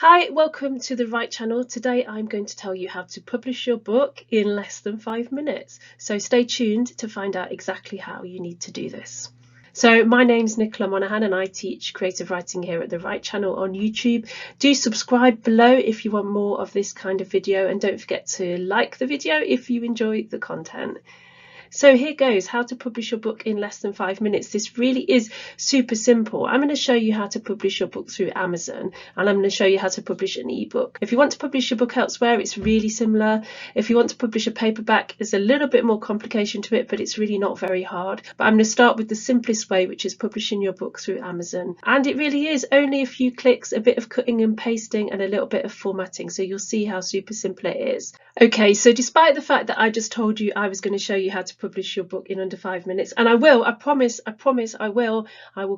Hi, welcome to the Write channel. Today I'm going to tell you how to publish your book in less than 5 minutes. So stay tuned to find out exactly how you need to do this. So my name's Nicola Monaghan and I teach creative writing here at the Write channel on YouTube. Do subscribe below if you want more of this kind of video, and don't forget to like the video if you enjoy the content. So here goes, how to publish your book in less than 5 minutes. This really is super simple. I'm going to show you how to publish your book through Amazon, and I'm going to show you how to publish an ebook. If you want to publish your book elsewhere, it's really similar. If you want to publish a paperback, there's a little bit more complication to it, but it's really not very hard. But I'm going to start with the simplest way, which is publishing your book through Amazon. And it really is only a few clicks, a bit of cutting and pasting, and a little bit of formatting. So you'll see how super simple it is. Okay, so despite the fact that I just told you I was going to show you how to publish your book in under 5 minutes, and I will, I promise I will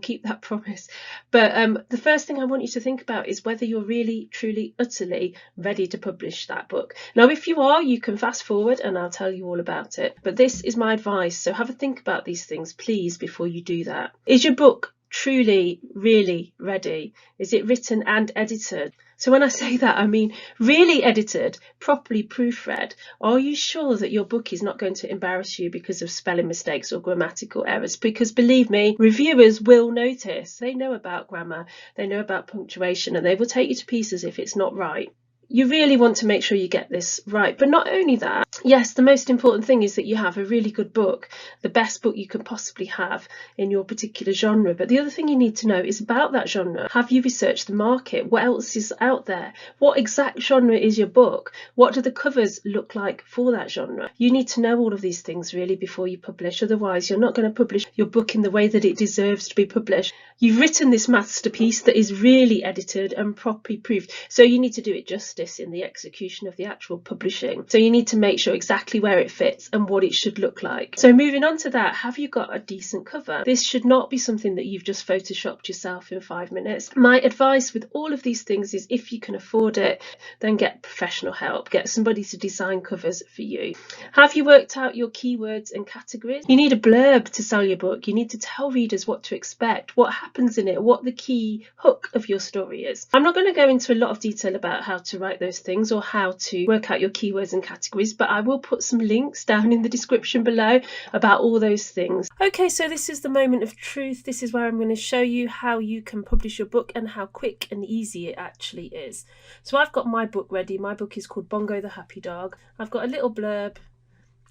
keep that promise. But the first thing I want you to think about is whether you're really, truly, utterly ready to publish that book. Now, if you are, you can fast forward and I'll tell you all about it. But this is my advice, so have a think about these things, please, before you do that. Is your book truly, really ready? Is it written and edited? So when I say that, I mean really edited, properly proofread. Are you sure that your book is not going to embarrass you because of spelling mistakes or grammatical errors? Because believe me, reviewers will notice. They know about grammar, they know about punctuation, and they will take you to pieces if it's not right. You really want to make sure you get this right. But not only that, yes, the most important thing is that you have a really good book, the best book you can possibly have in your particular genre. But the other thing you need to know is about that genre. Have you researched the market? What else is out there? What exact genre is your book? What do the covers look like for that genre? You need to know all of these things really before you publish. Otherwise, you're not going to publish your book in the way that it deserves to be published. You've written this masterpiece that is really edited and properly proofed. So you need to do it justice in the execution of the actual publishing. So you need to make sure exactly where it fits and what it should look like. So moving on to that, have you got a decent cover? This should not be something that you've just photoshopped yourself in 5 minutes. My advice with all of these things is, if you can afford it, then get professional help. Get somebody to design covers for you. Have you worked out your keywords and categories? You need a blurb to sell your book. You need to tell readers what to expect, what happens in it, what the key hook of your story is. I'm not going to go into a lot of detail about how to write those things or how to work out your keywords and categories, but I will put some links down in the description below about all those things. Okay, so this is the moment of truth. This is where I'm going to show you how you can publish your book and how quick and easy it actually is. So I've got my book ready. My book is called Bongo the Happy Dog. I've got a little blurb.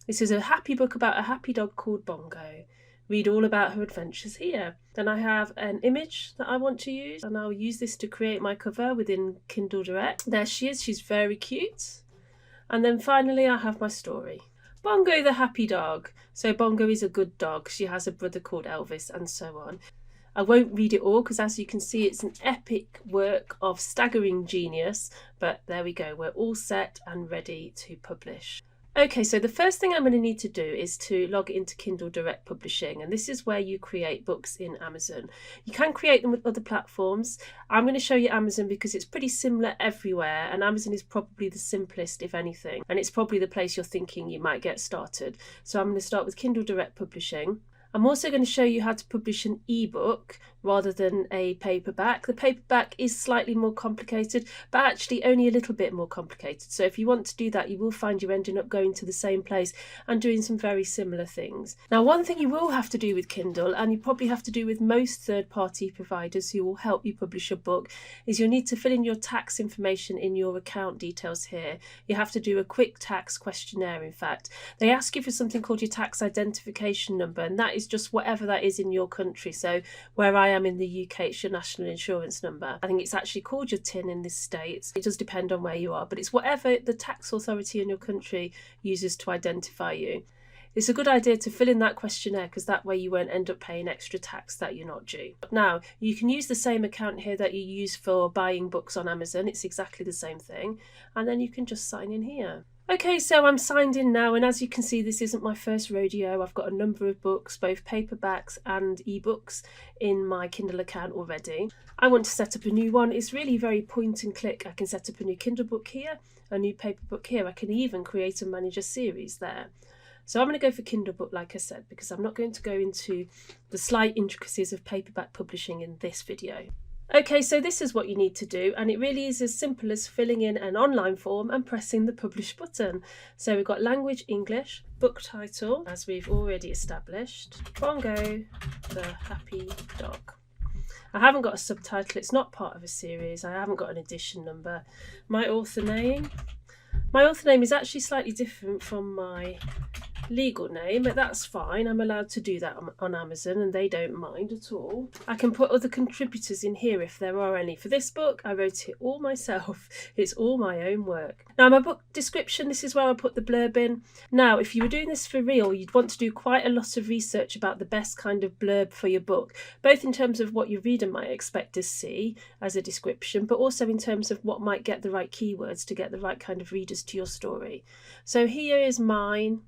This is a happy book about a happy dog called Bongo. Read all about her adventures here. Then I have an image that I want to use, and I'll use this to create my cover within Kindle Direct. There she is, she's very cute. And then finally I have my story. Bongo the Happy Dog. So Bongo is a good dog. She has a brother called Elvis, and so on. I won't read it all because, as you can see, it's an epic work of staggering genius. But there we go, we're all set and ready to publish. Okay, so the first thing I'm going to need to do is to log into Kindle Direct Publishing, and this is where you create books in Amazon. You can create them with other platforms. I'm going to show you Amazon because it's pretty similar everywhere, and Amazon is probably the simplest, if anything, and it's probably the place you're thinking you might get started. So I'm going to start with Kindle Direct Publishing. I'm also going to show you how to publish an ebook rather than a paperback. The paperback is slightly more complicated, but actually only a little bit more complicated. So if you want to do that, you will find you're ending up going to the same place and doing some very similar things. Now, one thing you will have to do with Kindle, and you probably have to do with most third-party providers who will help you publish your book, is you'll need to fill in your tax information in your account details here. You have to do a quick tax questionnaire, in fact. They ask you for something called your tax identification number, and that is just whatever that is in your country. So where I am in the UK, it's your national insurance number. I think it's actually called your TIN in this state. It does depend on where you are, but it's whatever the tax authority in your country uses to identify you. It's a good idea to fill in that questionnaire because that way you won't end up paying extra tax that you're not due. Now, you can use the same account here that you use for buying books on Amazon. It's exactly the same thing. And then you can just sign in here. Okay, so I'm signed in now, and as you can see, this isn't my first rodeo. I've got a number of books, both paperbacks and ebooks, in my Kindle account already. I want to set up a new one. It's really very point and click. I can set up a new Kindle book here, a new paper book here. I can even create and manage a series there. So I'm going to go for Kindle book, like I said, because I'm not going to go into the slight intricacies of paperback publishing in this video. Okay, so this is what you need to do, and it really is as simple as filling in an online form and pressing the publish button. So we've got language English, book title, as we've already established, Bongo the Happy Dog. I haven't got a subtitle, it's not part of a series, I haven't got an edition number. My author name is actually slightly different from my legal name, but that's fine. I'm allowed to do that on Amazon and they don't mind at all. I can put other contributors in here if there are any. For this book, I wrote it all myself. It's all my own work. Now, my book description, this is where I put the blurb in. Now, if you were doing this for real, you'd want to do quite a lot of research about the best kind of blurb for your book, both in terms of what your reader might expect to see as a description, but also in terms of what might get the right keywords to get the right kind of readers to your story. So here is mine.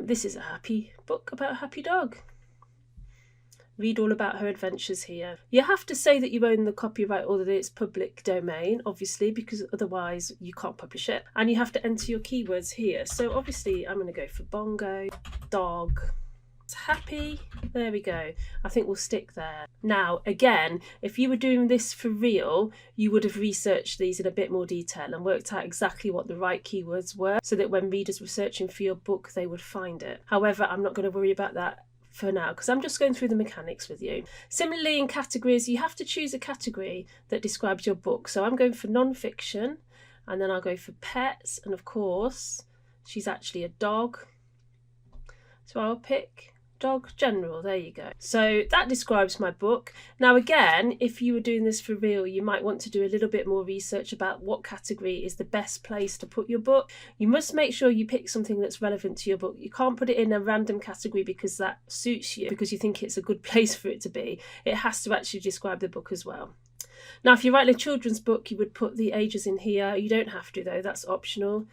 This is a happy book about a happy dog. Read all about her adventures here. You have to say that you own the copyright or that it's public domain, obviously, because otherwise you can't publish it. And you have to enter your keywords here. So obviously I'm going to go for bongo, dog, happy. There we go. I think we'll stick there. Now, again, if you were doing this for real, you would have researched these in a bit more detail and worked out exactly what the right keywords were so that when readers were searching for your book, they would find it. However, I'm not going to worry about that for now because I'm just going through the mechanics with you. Similarly, in categories, you have to choose a category that describes your book. So I'm going for non-fiction, and then I'll go for pets, and of course, she's actually a dog. So I'll pick dog general. There you go. So that describes my book. Now again, if you were doing this for real, you might want to do a little bit more research about what category is the best place to put your book. You must make sure you pick something that's relevant to your book. You can't put it in a random category because that suits you, because you think it's a good place for it to be. It has to actually describe the book as well. Now, if you're writing a children's book, you would put the ages in here. You don't have to though, that's optional.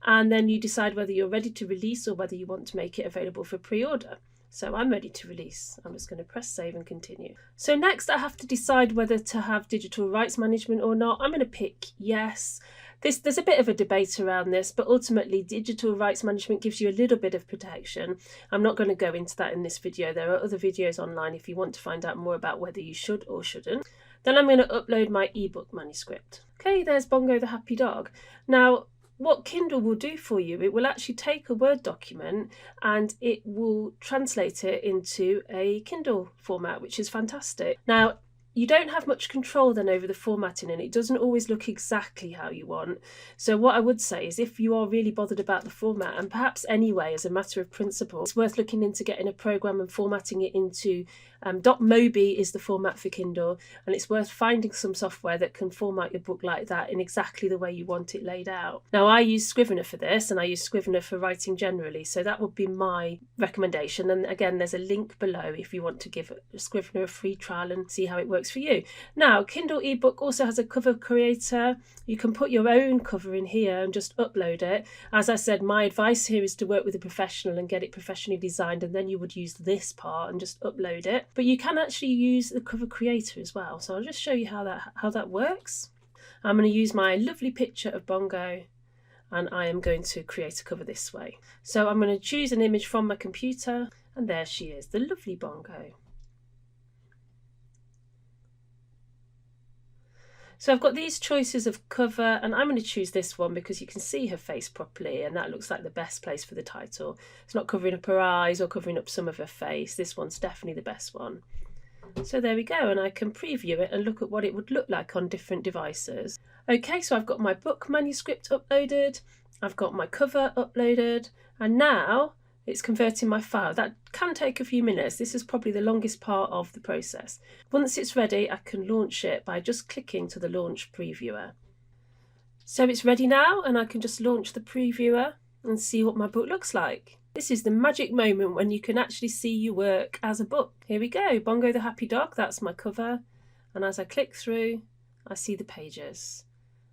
And then you decide whether you're ready to release or whether you want to make it available for pre-order. So I'm ready to release. I'm just going to press save and continue. So next I have to decide whether to have digital rights management or not. I'm going to pick yes. There's a bit of a debate around this, but ultimately digital rights management gives you a little bit of protection. I'm not going to go into that in this video. There are other videos online if you want to find out more about whether you should or shouldn't. Then I'm going to upload my ebook manuscript. Okay, there's Bongo the Happy Dog. Now, what Kindle will do for you, it will actually take a Word document and it will translate it into a Kindle format, which is fantastic. Now, you don't have much control then over the formatting and it doesn't always look exactly how you want. So what I would say is if you are really bothered about the format, and perhaps anyway as a matter of principle, it's worth looking into getting a program and formatting it into .mobi is the format for Kindle, and it's worth finding some software that can format your book like that in exactly the way you want it laid out. Now I use Scrivener for this, and I use Scrivener for writing generally, so that would be my recommendation. And again, there's a link below if you want to give Scrivener a free trial and see how it works for you. Now, Kindle ebook also has a cover creator. You can put your own cover in here and just upload it. As I said, my advice here is to work with a professional and get it professionally designed, and then you would use this part and just upload it. But you can actually use the cover creator as well. So I'll just show you how that works. I'm going to use my lovely picture of Bongo, and I am going to create a cover this way. So I'm going to choose an image from my computer, and there she is, the lovely Bongo. So I've got these choices of cover, and I'm going to choose this one because you can see her face properly, and that looks like the best place for the title. It's not covering up her eyes or covering up some of her face. This one's definitely the best one. So there we go, and I can preview it and look at what it would look like on different devices. Okay, so I've got my book manuscript uploaded, I've got my cover uploaded, and now it's converting my file. That can take a few minutes. This is probably the longest part of the process. Once it's ready, I can launch it by just clicking to the launch previewer. So it's ready now, and I can just launch the previewer and see what my book looks like. This is the magic moment when you can actually see your work as a book. Here we go, Bongo the Happy Dog, that's my cover. And as I click through, I see the pages.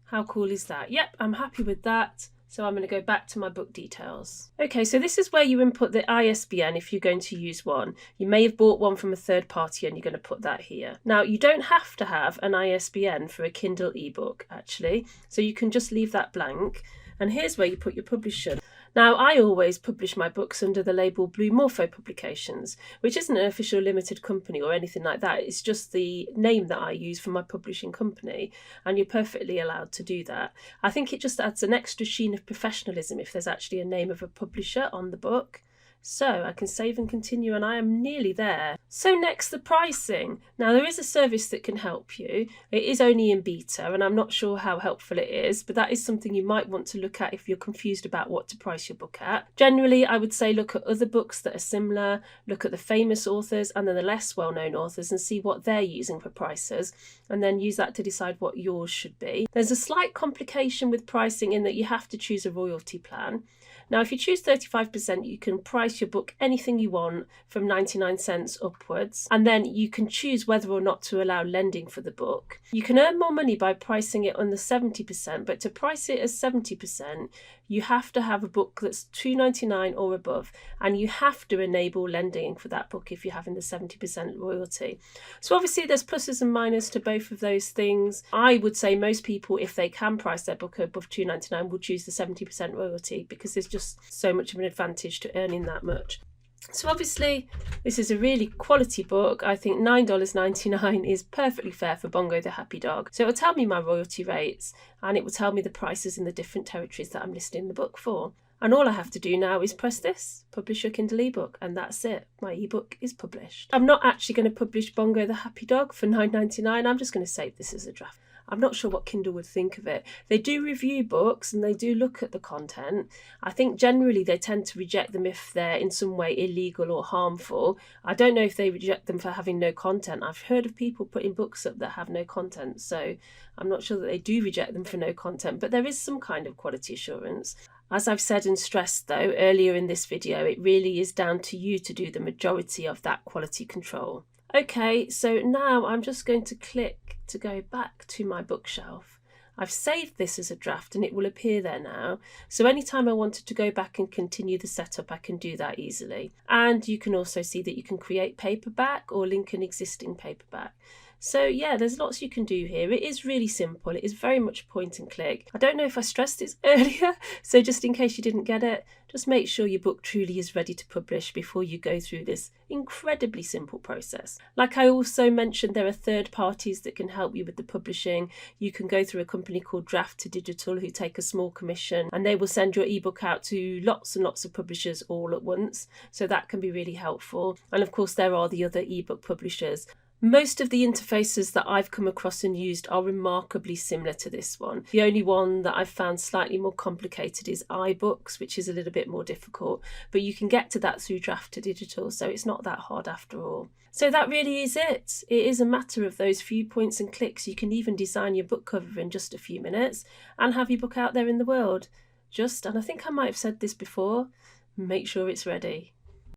How cool is that? Yep, I'm happy with that. So I'm going to go back to my book details. Okay, so this is where you input the ISBN if you're going to use one. You may have bought one from a third party and you're going to put that here. Now, you don't have to have an ISBN for a Kindle ebook, actually. So you can just leave that blank. And here's where you put your publisher. Now, I always publish my books under the label Blue Morpho Publications, which isn't an official limited company or anything like that. It's just the name that I use for my publishing company, and you're perfectly allowed to do that. I think it just adds an extra sheen of professionalism if there's actually a name of a publisher on the book. So I can save and continue, and I am nearly there. So next, the pricing. Now, there is a service that can help you. It is only in beta, and I'm not sure how helpful it is, but that is something you might want to look at if you're confused about what to price your book at. Generally, I would say look at other books that are similar, look at the famous authors and then the less well-known authors and see what they're using for prices, and then use that to decide what yours should be. There's a slight complication with pricing in that you have to choose a royalty plan. Now, if you choose 35%, you can price your book anything you want from 99 cents upwards, and then you can choose whether or not to allow lending for the book. You can earn more money by pricing it on the 70%, but to price it as 70%, you have to have a book that's $2.99 or above, and you have to enable lending for that book if you're having the 70% royalty. So obviously there's pluses and minuses to both of those things. I would say most people, if they can price their book above $2.99, will choose the 70% royalty because there's just so much of an advantage to earning that much. So obviously this is a really quality book. I think $9.99 is perfectly fair for Bongo the Happy Dog. So it will tell me my royalty rates, and it will tell me the prices in the different territories that I'm listing the book for. And all I have to do now is press this, publish your Kindle ebook, and that's it. My ebook is published. I'm not actually going to publish Bongo the Happy Dog for $9.99. I'm just going to save this as a draft. I'm not sure what Kindle would think of it. They do review books and they do look at the content. I think generally they tend to reject them if they're in some way illegal or harmful. I don't know if they reject them for having no content. I've heard of people putting books up that have no content, so I'm not sure that they do reject them for no content, but there is some kind of quality assurance. As I've said and stressed though earlier in this video, it really is down to you to do the majority of that quality control. Okay, so now I'm just going to click to go back to my bookshelf. I've saved this as a draft and it will appear there now. So anytime I wanted to go back and continue the setup, I can do that easily. And you can also see that you can create paperback or link an existing paperback. So yeah, there's lots you can do here. It is really simple. It is very much point and click. I don't know if I stressed this earlier, so just in case you didn't get it, just make sure your book truly is ready to publish before you go through this incredibly simple process. Like I also mentioned, there are third parties that can help you with the publishing. You can go through a company called Draft to Digital who take a small commission, and they will send your ebook out to lots and lots of publishers all at once. So that can be really helpful. And of course, there are the other ebook publishers. Most of the interfaces that I've come across and used are remarkably similar to this one. The only one that I've found slightly more complicated is iBooks, which is a little bit more difficult, but you can get to that through Draft to Digital, so it's not that hard after all. So that really is it. It is a matter of those few points and clicks. You can even design your book cover in just a few minutes and have your book out there in the world. And I think I might have said this before, make sure it's ready.